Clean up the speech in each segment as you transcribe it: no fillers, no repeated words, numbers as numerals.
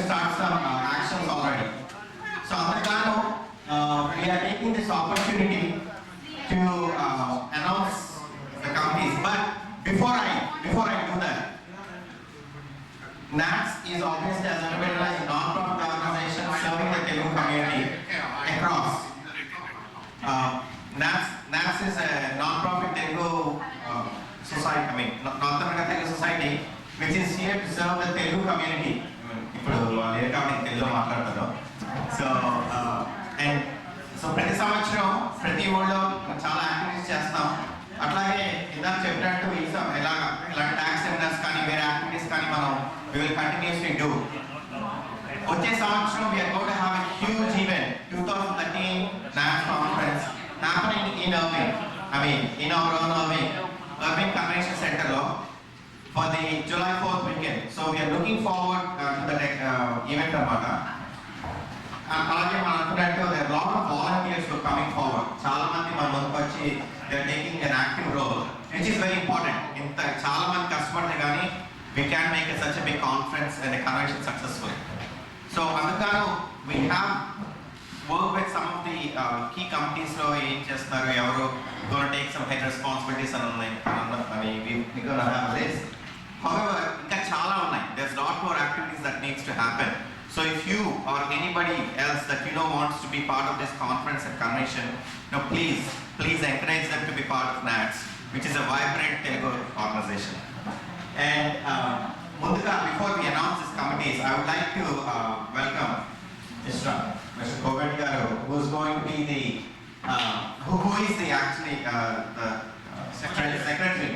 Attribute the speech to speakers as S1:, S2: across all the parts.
S1: to start some actions already. So we are taking this opportunity to announce the committees. But before I do that, NATS is obviously as a non-profit organization serving the Telugu community across. NATS is a non-profit Telugu society, North American Telugu Society, which is here to serve the Telugu community. So ప్రతి సంవత్సరం ప్రతి ఊళ్ళో చాలా activities చేస్తాం. అట్లాగే ఇందాక చెప్పినట్టు ఇలాంటి ట్యాక్స్ సెమినార్స్ కానీ వేరే యాక్టివిటీస్ కానీ మనం we will continuously do. వచ్చే సంవత్సరం we are going to have a huge event, 2013 NATS conference happening in Irving. In our own Irving Convention Center for the July 4th weekend. So we are looking forward to the event అన్నమాట. అలాగే మనం అనుకున్నట్టు there are a lot of volunteers who are coming forward. చాలా మంది మన ముందుకు వచ్చి they are taking an active role, which is very important. ఇంత చాలా మంది కష్టపడితే కానీ we can make such a big conference and a convention successful. So అందుకను we have worked with some of the key committees లో ఏం చేస్తున్నారు, ఎవరు going to take some head responsibilities and we're going to have a list. However, ఇంకా చాలా ఉన్నాయి. There's a lot more activities that needs to happen. So if you or anybody else that you know wants to be part of this conference and convention, please encourage them to be part of NATS, which is a vibrant Telugu organization. And before we announce these committees, I would like to welcome Mr. Kovet garu, who is going to be the who is the secretary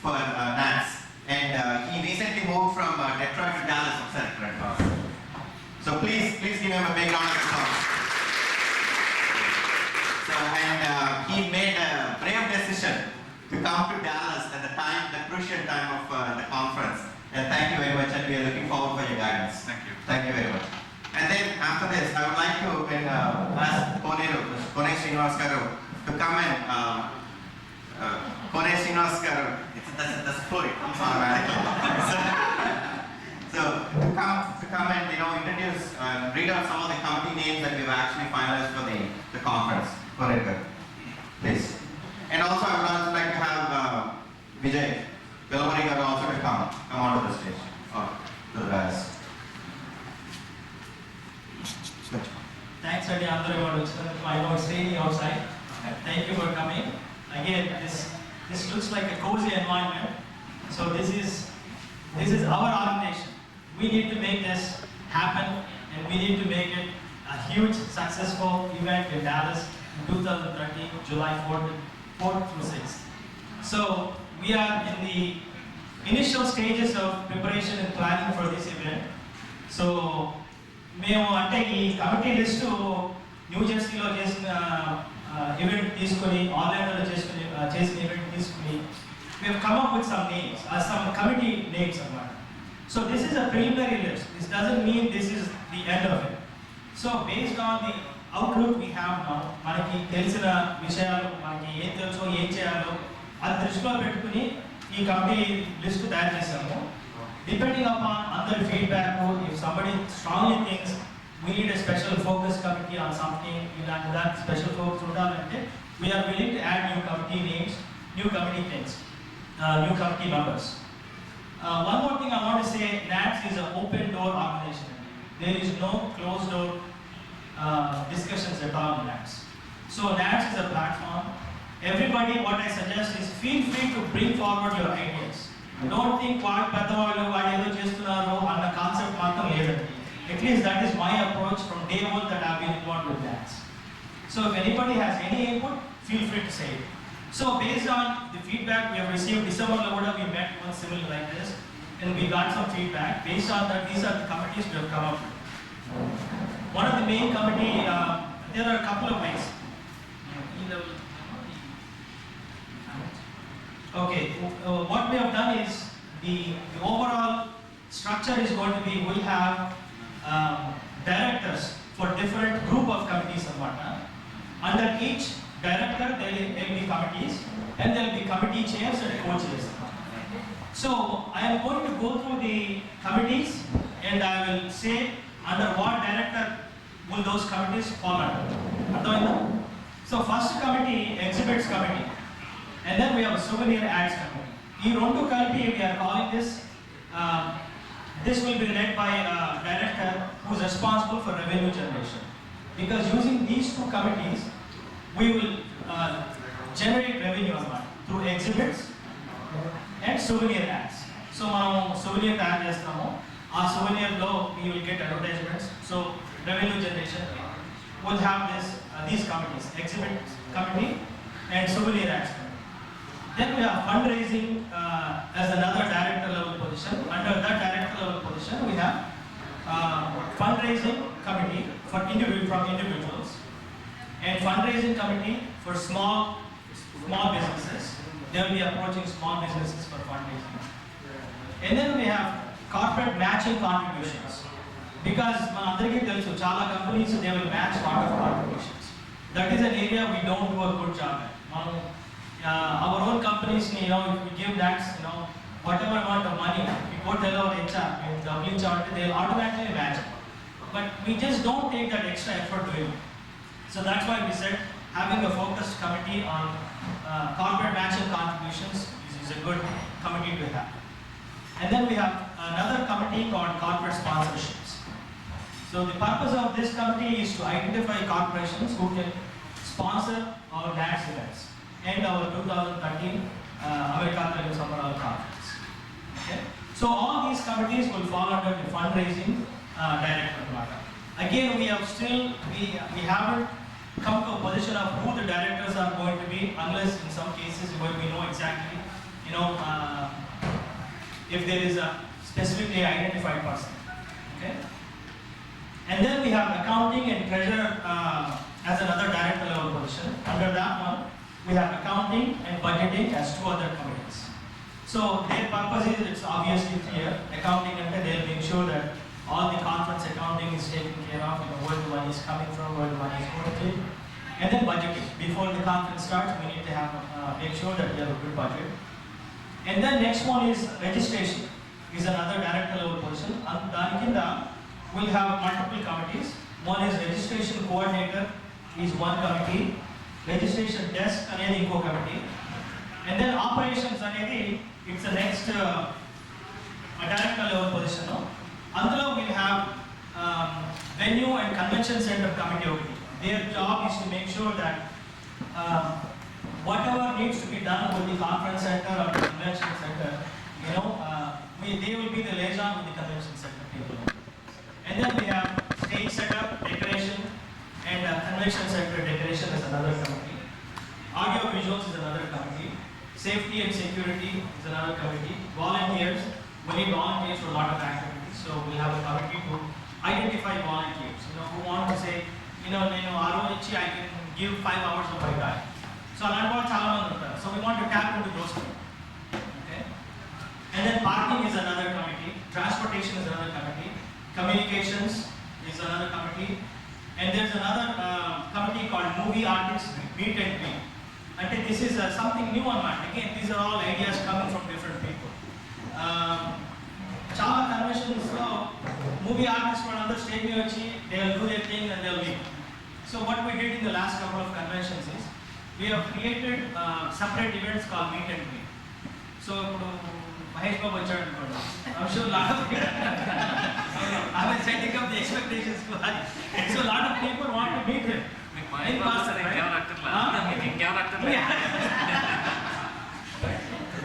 S1: for NATS, and he recently moved from Detroit to Dallas. So please give him a big round of applause. So he made a brave decision to come to Dallas at the crucial time of the conference. And thank you very much, and we are looking forward for your guidance. Thank you very much. And then after this, I would like to ask Kone Srinivas garu to come and Kone Srinivas garu. That's fluid. I'm sorry. So to come and introduce read out some of the committee names that we've actually finalized for the conference. Kone garu, please. And also I would also like to have Vijay Velamari garu also to come onto the stage. To the guys.
S2: Thanks, Adi. I know it's raining outside. Thank you for coming. Again, this looks like a cozy environment. So this is our organization. We need to make this happen, and we need to make it a huge, successful event in Dallas in 2013, July 4th through 6th. So we are in the initial stages of preparation and planning for this event. So మేము అంటే ఈ committee list new జెర్సీలో చేసిన event తీసుకొని ఆన్లైన్లో చేసిన event తీసుకుని మేము come up with some names some committee names అన్నమాట. So this is a preliminary list. This doesn't mean this is the end of it. So based on the outlook we have now, మనకి తెలిసిన విషయాలు, మనకి ఏం తెలుసో ఏం చేయాలో అది దృష్టిలో పెట్టుకుని ఈ కమిటీ లిస్ట్ తయారు చేశాము. Depending upon other feedback, if somebody strongly thinks we need a special focus committee on something, and that special focus we are willing to add new committee names, new committee things, new committee members. One more thing I want to say, NATS is an open door organization. There is no closed door discussions at all in NATS. So NATS is a platform. Everybody, what I suggest is feel free to bring forward your ideas. Don't think పెద్దవాళ్ళు వాళ్ళు ఏదో చేస్తున్నారు అన్న concept మాత్రం లేదండి. At least that is my approach from day one that I've been involved with NATS. So if anybody has any input, feel free to say it. So based on the feedback we have received, December we met one similar like this, and we got some feedback. Based on that, these are the committees we have come up with. One of the main committee, there are a couple of ways. Okay, what we have done is the overall structure is going to be, we have directors for different group of committees and whatnot. Under each director there will be committees, and there will be committee chairs and co-chairs. So I am going to go through the committees, and I will say under what director will those committees fall under. So first committee, exhibits committee, and then we have a souvenir ads committee. Ee rendu committee we are calling this. This will be led by a director who is responsible for revenue generation. Because using these two committees, we will generate revenue through exhibits and souvenir ads. So, we souvenir tag chestamo. Our souvenir lo we will get advertisements. So, revenue generation will have these committees: exhibit committee and souvenir ads committee. Then we have fundraising as another director level position. Under that director level position, we have fundraising committee for individuals, and fundraising committee for small businesses. They will be approaching small businesses for fundraising. And then we have corporate matching contributions. Because chala companies, they will match lot of contributions. That is an area we don't do a good job at. Our own companies, if we give NATS, whatever amount of money, we go tell our HR, they'll automatically match it. But we just don't take that extra effort doing it. So that's why we said having a focused committee on corporate matching contributions is a good committee to have. And then we have another committee called corporate sponsorships. So the purpose of this committee is to identify corporations who can sponsor our NATS events and our 2013 American Telugu Society conference. Okay? So all these committees will fall under the fundraising director. Again, we haven't come to a position of who the directors are going to be, unless in some cases where we know exactly, if there is a specifically identified person. Okay? And then we have accounting and treasurer as another director level position. Under that one, we have accounting and budgeting as two other committees. So their purpose is, it's obviously clear. Accounting, and they'll make sure that all the conference accounting is taken care of, where the money is coming from, where the money is going to. And then budgeting. Before the conference starts, we need to have make sure that we have a good budget. And then next one is registration, is another director level position. Danikinda will have multiple committees. One is registration coordinator, is one committee. Registration desk anedi inko committee. And then operations anedi, it's the next director level position. అందులో we have venue and convention center committee. Their job is to make sure that whatever needs to be done with the conference center or the convention center, they will be the liaison with the convention center people. And then we have stage setup, decoration, and convention center decoration is another committee. Audio visuals is another committee. Safety and security is another committee. Volunteers, we need volunteers for a lot of activities. So we'll have a committee to identify volunteers, who want to say, I can give 5 hours of my time. So so we want to tap into those people. Okay? And then parking is another committee, transportation is another committee, communications is another committee, and there's another committee called movie artists meet and greet. And this is something new on mind. Again, these are all ideas coming from different people. Chala conventions, movie artists for another stage, they'll do their thing and they'll leave. So what we did in the last couple of conventions is, we have created separate events called meet and greet. So, Mahesh Babu, I'm sure a lot of people, I was setting up the expectations too high. So a lot of people want to meet him. In person, right?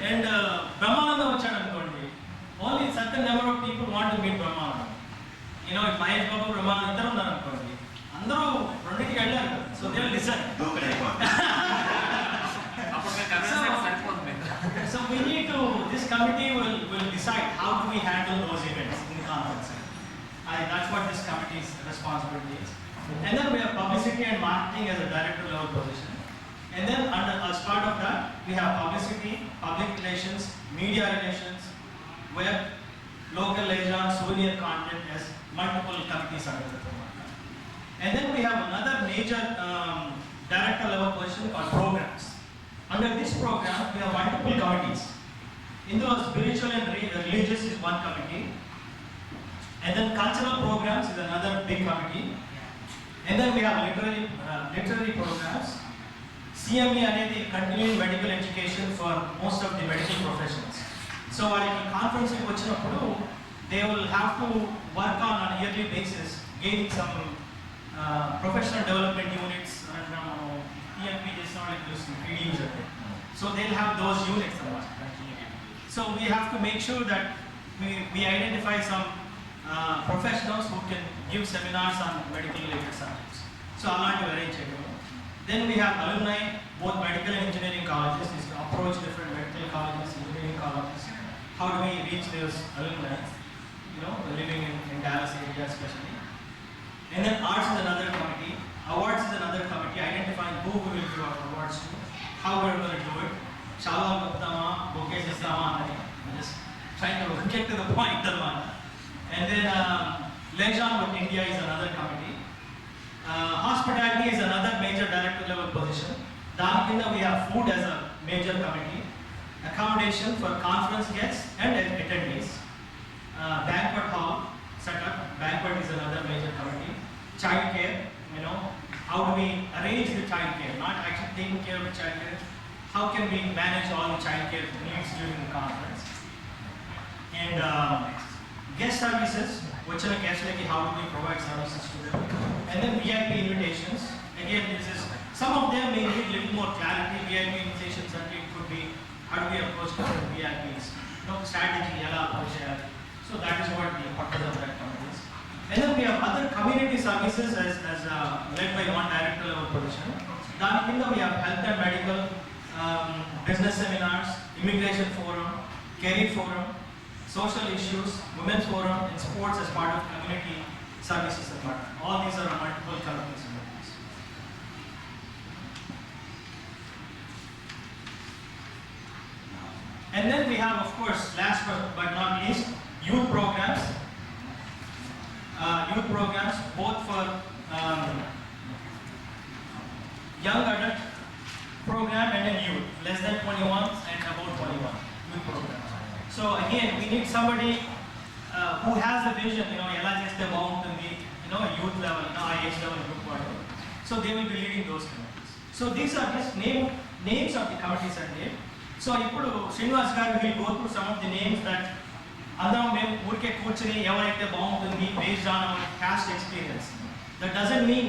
S2: And Brahmananda vachadu, only certain number of people want to meet Brahmananda. If Mahesh Babu, Brahmananda, so they will listen. So we need to, this committee will decide how do we handle those events in the conference. That's what this committee's responsibility is. And then we have publicity and marketing as a director level position. And then as part of that, we have publicity, public relations, media relations, web, local liaison, souvenir content as multiple committees under the program. And then we have another major director level position called programs. Under this program, we have multiple committees. In those, spiritual and religious is one committee. And then cultural programs is another big committee. And then we have literary programs. CME అనేది continuing medical education for most of the medical professions. So వాళ్ళకి conference కి వచ్చినప్పుడు they will have to work on a yearly basis, gaining some professional development units and EMP చేసిన వాళ్ళకి తెలుస్తుంది PDUs అంటే. So they'll have those units అన్నమాట. So we have to make sure that we identify some professionals who can give seminars on medical related subjects. So అలాంటివి arrange చేయడం. Then we have alumni, both medical and engineering colleges, is to approach different medical colleges, engineering colleges. How do we reach those alumni, living in Dallas area especially. And then arts is another committee. Awards is another committee, identifying who we will give our awards to, how we're going to do it. Chala guptama, bouquets istama anadi. I'm just trying to get to the point. And then liaison with India is another committee. Hospitality is another major director level position. Danikina we have food as a major committee. Accommodation for conference guests and attendees. Banquet hall setup. Banquet is another major committee. Child care, how do we arrange the child care? Not actually taking care of the child care. How can we manage all the child care needs during the conference? And guest services, which are guests like how do we provide services to them? And then VIP invitations. Again, some of them may need a little more clarity. VIP invitations certainly could be how do we approach different VIPs? Strategy, approach. So that is what the purpose of that committee is. And then we have other community services as led by one director level position. Then we have health and medical, business seminars, immigration forum, career forum, social issues, women's forum, and sports as part of community services department. All these are multiple committees. And then we have, of course, last but not least, youth programs. Youth programs both for young adult program and then youth, less than 21 and above 21, youth programs. So again, we need somebody who has a vision, ఎలా చేస్తే బాగుంటుంది, youth level, age level group whatever. So they will be leading those committees. So these are just names of the committees are named. So ఇప్పుడు శ్రీనివాస్ గారు will go through some of the names that అందరం మేము ఊరికే కూర్చొని ఎవరైతే బాగుంటుంది based on our past experience. That doesn't mean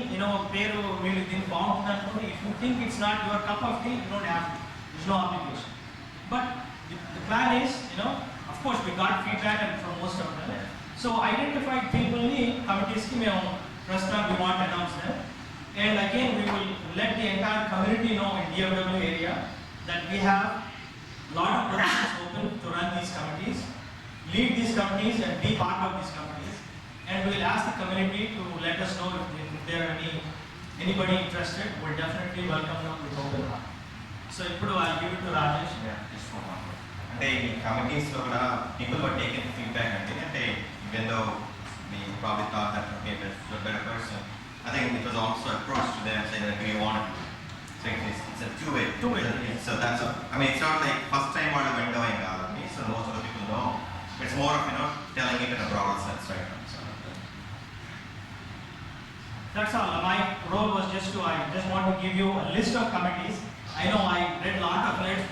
S2: పేరు వీళ్ళు దీనికి బాగుంటుంది అనుకోండి. If you think it's not your cup of tea, you don't have to. There's no obligation. But the plan is, of course we got feedback and from most of them. So identified people ni committees ki మేము ప్రస్తుతం we want to announce them. And again we will let the entire community know in DFW area that we have lot of positions open to run these committees, lead these committees and be part of these committees. And we will ask the community to let us know if there are anybody interested. We'll definitely welcome them with open heart. So I'll give it to Rajesh.
S1: Just for one more. అంటే ఈ committees లో కూడా people were taking feedback అంటే even though we probably thought that okay that's a better person, I think it was also approached to them saying that we want to. So it's a two-way. So that's it's not like first time వాళ్ళు windowing కాదండి. So most of the people know. It's more of telling it in a broader sense right now. So
S2: that's all. My role was I just want to give you a list of committees. I know I read lot of committees.